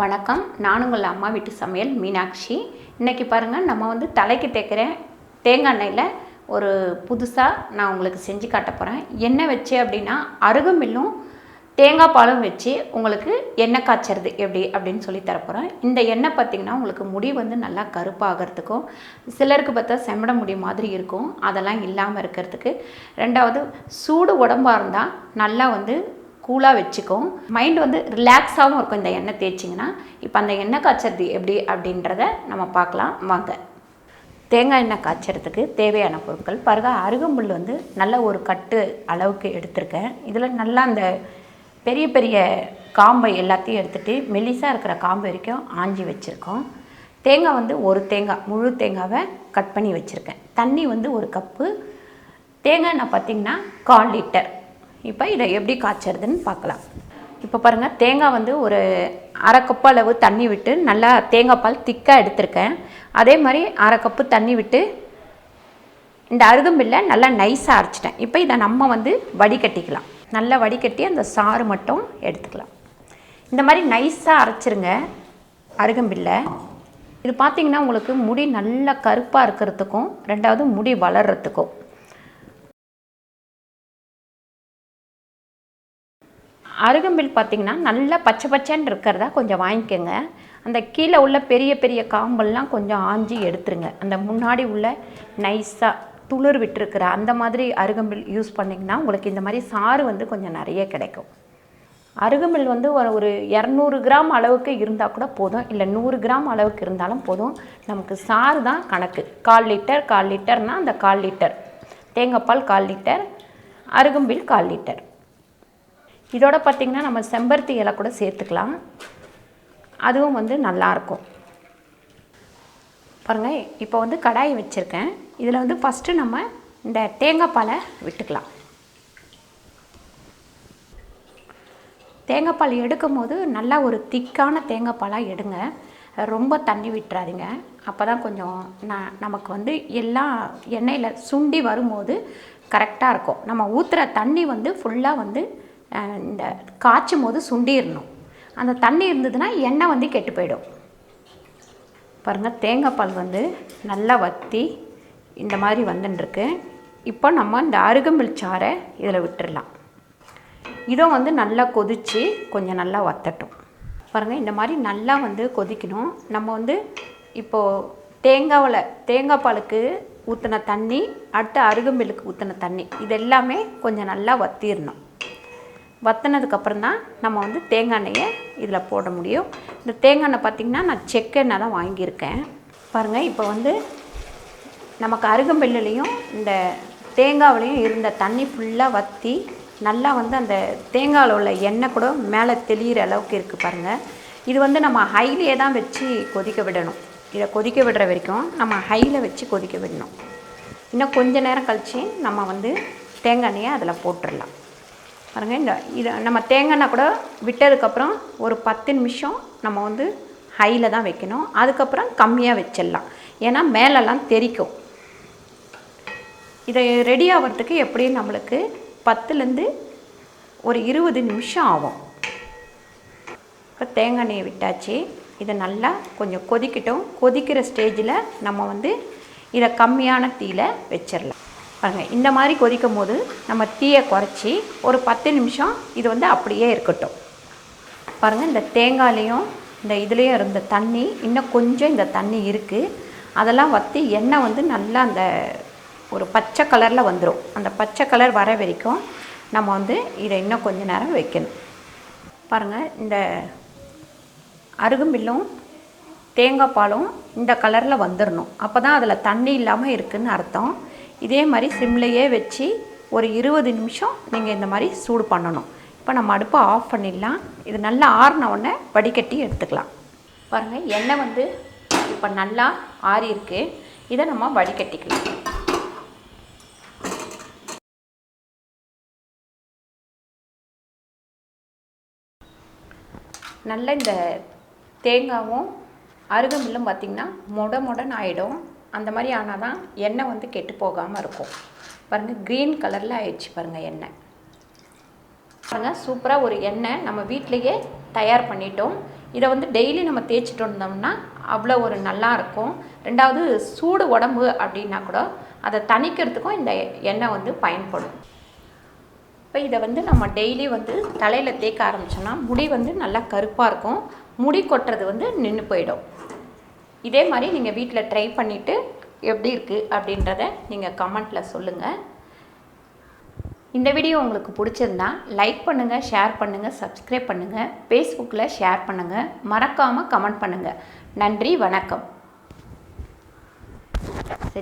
வணக்கம். நான் உங்கள் அம்மா வீட்டு சமையல் மீனாட்சி. இன்றைக்கி பாருங்கள், நம்ம வந்து தலைக்கு தேய்க்கிறேன் தேங்காய் எண்ணெயில் ஒரு புதுசாக நான் உங்களுக்கு செஞ்சு காட்ட போகிறேன். எண்ணெய் வச்சு அப்படின்னா அருகம்புல்லும் தேங்காய் பாலும் வச்சு உங்களுக்கு எண்ணெய் காய்ச்சறது எப்படி அப்படின்னு சொல்லி தரப்போகிறேன். இந்த எண்ணெய் பார்த்திங்கன்னா உங்களுக்கு முடி வந்து நல்லா கருப்பாகிறதுக்கும், சிலருக்கு பார்த்தா செம்மட முடி மாதிரி இருக்கும், அதெல்லாம் இல்லாமல் இருக்கிறதுக்கு. ரெண்டாவது, சூடு உடம்பாக இருந்தால் நல்லா வந்து கூலாக வச்சுக்கும், மைண்ட் வந்து ரிலாக்ஸாகவும் இருக்கும் இந்த எண்ணெய் தேய்ச்சிங்கன்னா. இப்போ அந்த எண்ணெய் காய்ச்சறது எப்படி அப்படின்றத நம்ம பார்க்கலாம் வாங்க. தேங்காய் எண்ணெய் காய்ச்சறதுக்கு தேவையான பொருட்கள் பாருங்க. அருகம்புல் வந்து நல்ல ஒரு கட்டு அளவுக்கு எடுத்திருக்கேன். இதில் நல்லா அந்த பெரிய பெரிய காம்பை எல்லாத்தையும் எடுத்துகிட்டு மெலிசாக இருக்கிற காம்பு வரைக்கும் ஆஞ்சி வச்சுருக்கோம். தேங்காய் வந்து ஒரு தேங்காய், முழு தேங்காவை கட் பண்ணி வச்சுருக்கேன். தண்ணி வந்து ஒரு கப்பு. தேங்காய் எண்ணெய் பார்த்திங்கன்னா 1/4 லிட்டர். இப்போ இதை எப்படி காய்ச்சறதுன்னு பார்க்கலாம். இப்போ பாருங்கள், தேங்காய் வந்து ஒரு 1/2 கப்பு அளவு தண்ணி விட்டு நல்லா தேங்காய் பால் திக்காக எடுத்திருக்கேன். அதே மாதிரி 1/2 கப்பு தண்ணி விட்டு இந்த அருகம்புல்லை நல்லா நைஸாக அரைச்சிட்டேன். இப்போ இதை நம்ம வந்து வடிகட்டிக்கலாம். நல்லா வடிகட்டி அந்த சாறு மட்டும் எடுத்துக்கலாம். இந்த மாதிரி நைஸாக அரைச்சிருங்க அருகம்புல்லை. இது பார்த்திங்கன்னா உங்களுக்கு முடி நல்லா கருப்பாக இருக்கிறதுக்கும், ரெண்டாவது முடி வளர்கிறதுக்கும். அருகம்புல் பார்த்திங்கன்னா நல்லா பச்சை பச்சைன்னு இருக்கிறதா கொஞ்சம் வாங்கிக்கோங்க. அந்த கீழே உள்ள பெரிய பெரிய காம்பெல்லாம் கொஞ்சம் ஆஞ்சி எடுத்துருங்க. அந்த முன்னாடி உள்ள நைஸாக துளிர் விட்டுருக்கிற அந்த மாதிரி அருகம்புல் யூஸ் பண்ணிங்கன்னா உங்களுக்கு இந்த மாதிரி சாறு வந்து கொஞ்சம் நிறைய கிடைக்கும். அருகம்புல் வந்து ஒரு 200 கிராம் அளவுக்கு இருந்தால் கூட போதும், இல்லை 100 கிராம் அளவுக்கு இருந்தாலும் போதும். நமக்கு சாறு தான் கணக்கு. 1/4 லிட்டர்னால் அந்த 1/4 லிட்டர் தேங்காய் பால், 1/4 லிட்டர் அருகம்புல், 1/4 லிட்டர். இதோட பார்த்திங்கன்னா நம்ம செம்பருத்தி இலை கூட சேர்த்துக்கலாம், அதுவும் வந்து நல்லாயிருக்கும். பாருங்கள், இப்போ வந்து கடாய் வச்சுருக்கேன். இதில் வந்து ஃபஸ்ட்டு நம்ம இந்த தேங்காய் பாலை விட்டுக்கலாம். தேங்காய் பால் எடுக்கும் போது நல்லா ஒரு திக்கான தேங்காய் பாலாக எடுங்க, ரொம்ப தண்ணி விட்டுறாதீங்க. அப்போ தான் கொஞ்சம் நமக்கு வந்து எல்லாம் எண்ணெயில் சுண்டி வரும்போது கரெக்டாக இருக்கும். நம்ம ஊற்றுற தண்ணி வந்து ஃபுல்லாக வந்து இந்த காய்ச்சும் போது சுண்டிடணும். அந்த தண்ணி இருந்ததுன்னா எண்ணெய் வந்து கெட்டு போயிடும். பாருங்கள், தேங்காய் பால் வந்து நல்லா வற்றி இந்த மாதிரி வந்துட்டுருக்கு. இப்போ நம்ம இந்த அருகம்புல் சாறை இதில் விட்டுடலாம். இதுவும் வந்து நல்லா கொதித்து கொஞ்சம் நல்லா வற்றட்டும். பாருங்கள், இந்த மாதிரி நல்லா வந்து கொதிக்கணும். நம்ம வந்து இப்போது தேங்காய் பாலுக்கு ஊற்றின தண்ணி, அடுத்து அருகம்புல்லுக்கு ஊற்றின தண்ணி, இது எல்லாமே கொஞ்சம் நல்லா வற்றிடணும். வற்றினதுக்கப்புறம் தான் நம்ம வந்து தேங்காய் எண்ணெயை இதில் போட முடியும். இந்த தேங்காய் எண்ணெய் பார்த்திங்கன்னா நான் செக்கெண்ணெய் தான் வாங்கியிருக்கேன். பாருங்கள், இப்போ வந்து நமக்கு அருகம்புல்லையும் இந்த தேங்காவிலையும் இருந்த தண்ணி ஃபுல்லாக வற்றி நல்லா வந்து அந்த தேங்காயில் உள்ள எண்ணெய் கூட மேலே தெளிகிற அளவுக்கு இருக்குது. பாருங்கள், இது வந்து நம்ம ஹைலியே தான் வச்சு கொதிக்க விடணும். இதை கொதிக்க விடுற வரைக்கும் நம்ம ஹையில் வச்சு கொதிக்க விடணும். இன்னும் கொஞ்சம் நேரம் கழித்து நம்ம வந்து தேங்காய் எண்ணெயை அதில் போட்டுடலாம். பாருங்கள், இதை நம்ம தேங்காய் எண்ணெய் கூட விட்டதுக்கப்புறம் ஒரு 10 நிமிஷம் நம்ம வந்து ஹையில் தான் வைக்கணும். அதுக்கப்புறம் கம்மியாக வச்சிடலாம், ஏன்னா மேலெல்லாம் தெறிக்கும். இதை ரெடி ஆகிறதுக்கு எப்படியும் நம்மளுக்கு 10லேருந்து ஒரு 20 நிமிஷம் ஆகும். இப்போ தேங்காய் எண்ணெயை விட்டாச்சு. இதை நல்லா கொஞ்சம் கொதிக்கட்டும். கொதிக்கிற ஸ்டேஜில் நம்ம வந்து இதை கம்மியான தீயில் வச்சிடலாம். பாருங்கள், இந்த மாதிரி கொதிக்கும் போது நம்ம தீயை குறைச்சி ஒரு 10 நிமிஷம் இது வந்து அப்படியே இருக்கட்டும். பாருங்கள், இந்த தேங்காயிலையும் இந்த இதுலேயும் இருந்த தண்ணி இன்னும் கொஞ்சம் இந்த தண்ணி இருக்குது. அதெல்லாம் வற்றி எண்ணெய் வந்து நல்லா அந்த ஒரு பச்சை கலரில் வந்துடும். அந்த பச்சை கலர் வர வரைக்கும் நம்ம வந்து இதை இன்னும் கொஞ்சம் நேரம் வைக்கணும். பாருங்கள், இந்த அருகம்புல்லும் தேங்காய் பாலும் இந்த கலரில் வந்துடணும். அப்போ தான் அதில் தண்ணி இல்லாமல் இருக்குதுன்னு அர்த்தம். இதே மாதிரி சிம்லையே வச்சு ஒரு 20 நிமிஷம் நீங்கள் இந்த மாதிரி சூடு பண்ணணும். இப்போ நம்ம அடுப்பை ஆஃப் பண்ணிடலாம். இது நல்லா ஆறின உடனே வடிகட்டி எடுத்துக்கலாம். பாருங்கள், எண்ணெய் வந்து இப்போ நல்லா ஆறி இருக்கு. இதை நம்ம வடிகட்டிக்கலாம். நல்லா இந்த தேங்காயும் அருகம்புல்லும் பார்த்திங்கன்னா மொடன்னு ஆகிடும். அந்த மாதிரி ஆனால் தான் எண்ணெய் வந்து கெட்டு போகாமல் இருக்கும். பாருங்கள், க்ரீன் கலரில் ஆயிடுச்சு பாருங்கள் எண்ணெய். பாருங்கள், சூப்பராக ஒரு எண்ணெய் நம்ம வீட்டிலையே தயார் பண்ணிட்டோம். இதை வந்து டெய்லி நம்ம தேய்ச்சிட்டு வந்தோம்னா அவ்வளோ ஒரு நல்லா இருக்கும். ரெண்டாவது சூடு உடம்பு அப்படின்னா கூட அதை தணிக்கிறதுக்கும் இந்த எண்ணெய் வந்து பயன்படும். இப்போ இதை வந்து நம்ம டெய்லி வந்து தலையில் தேய்க்க ஆரம்பித்தோன்னா முடி வந்து நல்லா கருப்பாக இருக்கும். முடி கொட்டுறது வந்து நின்று போயிடும். இதே மாதிரி நீங்கள் வீட்டில் ட்ரை பண்ணிவிட்டு எப்படி இருக்குது அப்படின்றத நீங்கள் கமெண்ட்டில் சொல்லுங்கள். இந்த வீடியோ உங்களுக்கு பிடிச்சிருந்தா லைக் பண்ணுங்கள், ஷேர் பண்ணுங்கள், சப்ஸ்கிரைப் பண்ணுங்கள், ஃபேஸ்புக்கில் ஷேர் பண்ணுங்கள், மறக்காமல் கமெண்ட் பண்ணுங்கள். நன்றி, வணக்கம்.